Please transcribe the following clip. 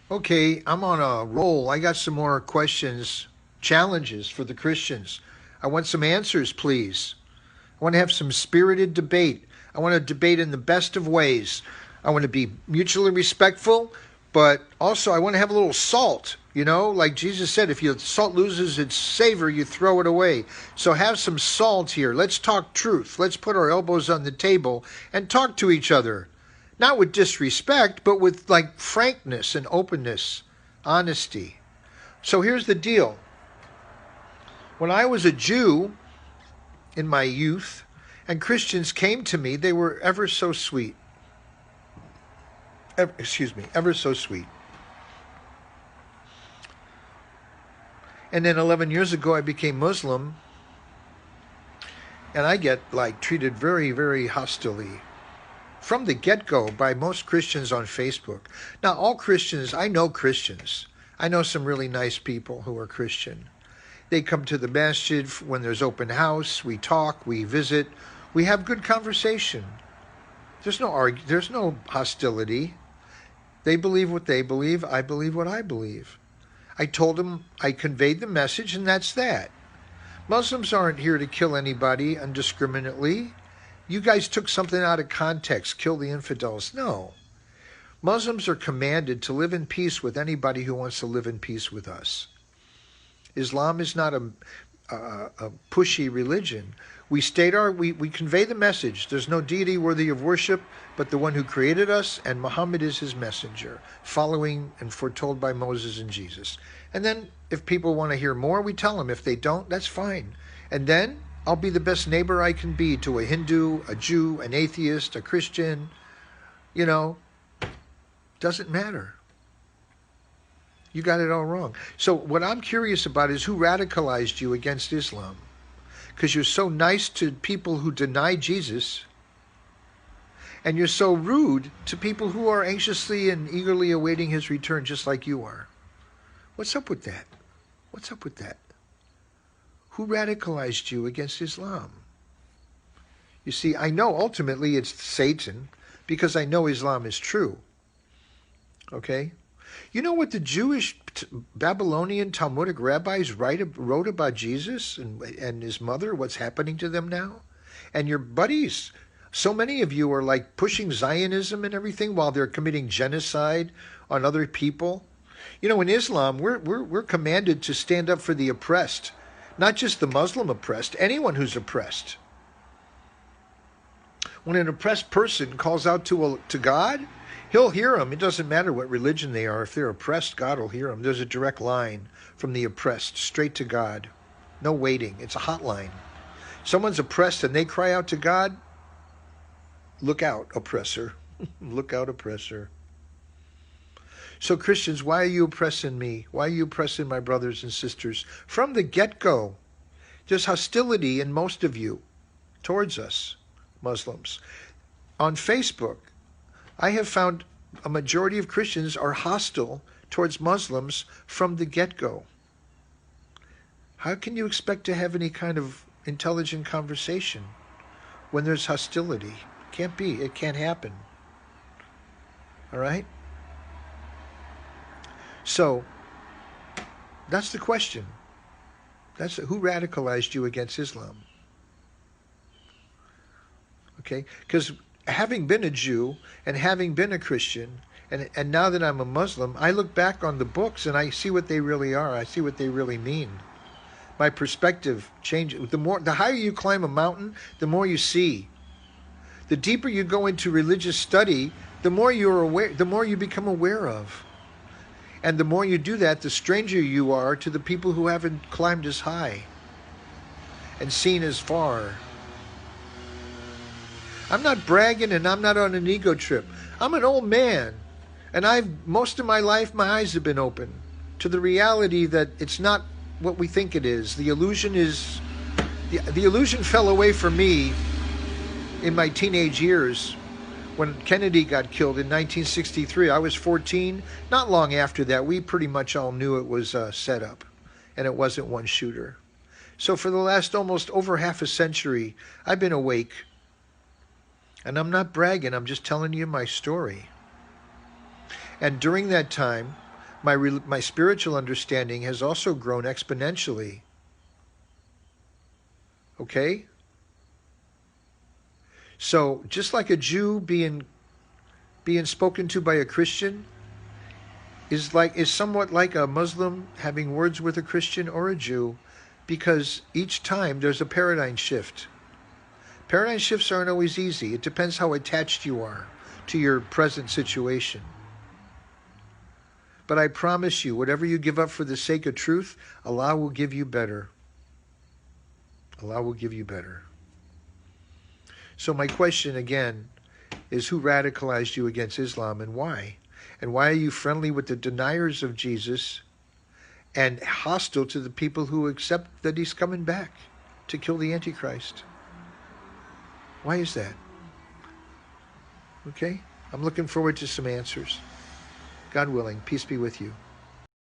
Okay, I'm on a roll. I got some more questions, challenges for the Christians. I want some answers, please. I want to have some spirited debate. I want to debate in the best of ways. I want to be mutually respectful, but also I want to have a little salt. Like Jesus said, if your salt loses its savor, you throw it away. So have some salt here. Let's talk truth. Let's put our elbows on the table and talk to each other. Not with disrespect, but with like frankness and openness, honesty. So here's the deal. When I was a Jew in my youth and Christians came to me, they were ever so sweet. Ever so sweet. And then 11 years ago, I became Muslim, and I get treated very, very hostilely from the get-go by most Christians on Facebook. Now, all Christians, I know Christians. I know some really nice people who are Christian. They come to the masjid when there's open house. We talk, we visit, we have good conversation. There's no hostility. They believe what they believe. I believe what I believe. I told them, I conveyed the message, and that's that. Muslims aren't here to kill anybody indiscriminately. You guys took something out of context, kill the infidels. No. Muslims are commanded to live in peace with anybody who wants to live in peace with us. Islam is not a pushy religion. We convey the message. There's no deity worthy of worship but the one who created us, and Muhammad is his messenger, following and foretold by Moses and Jesus. And then if people want to hear more, we tell them. If they don't, that's fine. And then I'll be the best neighbor I can be to a Hindu, a Jew, an atheist, a Christian. Doesn't matter. You got it all wrong. So what I'm curious about is who radicalized you against Islam? Because you're so nice to people who deny Jesus, and you're so rude to people who are anxiously and eagerly awaiting his return, just like you are. What's up with that? What's up with that? Who radicalized you against Islam? You see, I know ultimately it's Satan, because I know Islam is true. Okay? You know what the Jewish Babylonian Talmudic rabbis wrote about Jesus and his mother, what's happening to them now? And your buddies, so many of you are pushing Zionism and everything while they're committing genocide on other people. In Islam, we're commanded to stand up for the oppressed, not just the Muslim oppressed, anyone who's oppressed. When an oppressed person calls out to God, he'll hear them. It doesn't matter what religion they are. If they're oppressed, God will hear them. There's a direct line from the oppressed straight to God. No waiting. It's a hotline. Someone's oppressed and they cry out to God, look out, oppressor. Look out, oppressor. So Christians, why are you oppressing me? Why are you oppressing my brothers and sisters? From the get-go, there's hostility in most of you towards us, Muslims. On Facebook, I have found a majority of Christians are hostile towards Muslims from the get-go. How can you expect to have any kind of intelligent conversation when there's hostility? Can't be. It can't happen. All right? So, that's the question. Who radicalized you against Islam? Okay? Because having been a Jew and having been a Christian, and now that I'm a Muslim, I look back on the books and I see what they really are. I see what they really mean. My perspective changes. The higher you climb a mountain, the more you see. The deeper you go into religious study, the more you're aware, the more you become aware of. And the more you do that, the stranger you are to the people who haven't climbed as high and seen as far. I'm not bragging and I'm not on an ego trip. I'm an old man, and most of my life my eyes have been open to the reality that it's not what we think it is. The illusion fell away from me in my teenage years when Kennedy got killed in 1963. I was 14. Not long after that, we pretty much all knew it was a setup, and it wasn't one shooter. So for the last almost over half a century, I've been awake. And I'm not bragging, I'm just telling you my story. And during that time, My spiritual understanding has also grown exponentially. Okay? So just like a Jew being spoken to by a Christian is somewhat like a Muslim having words with a Christian or a Jew, because each time there's a paradigm shift. Paradigm shifts aren't always easy. It depends how attached you are to your present situation. But I promise you, whatever you give up for the sake of truth, Allah will give you better. Allah will give you better. So my question again is, who radicalized you against Islam and why? And why are you friendly with the deniers of Jesus and hostile to the people who accept that he's coming back to kill the Antichrist? Why is that? Okay? I'm looking forward to some answers. God willing, peace be with you.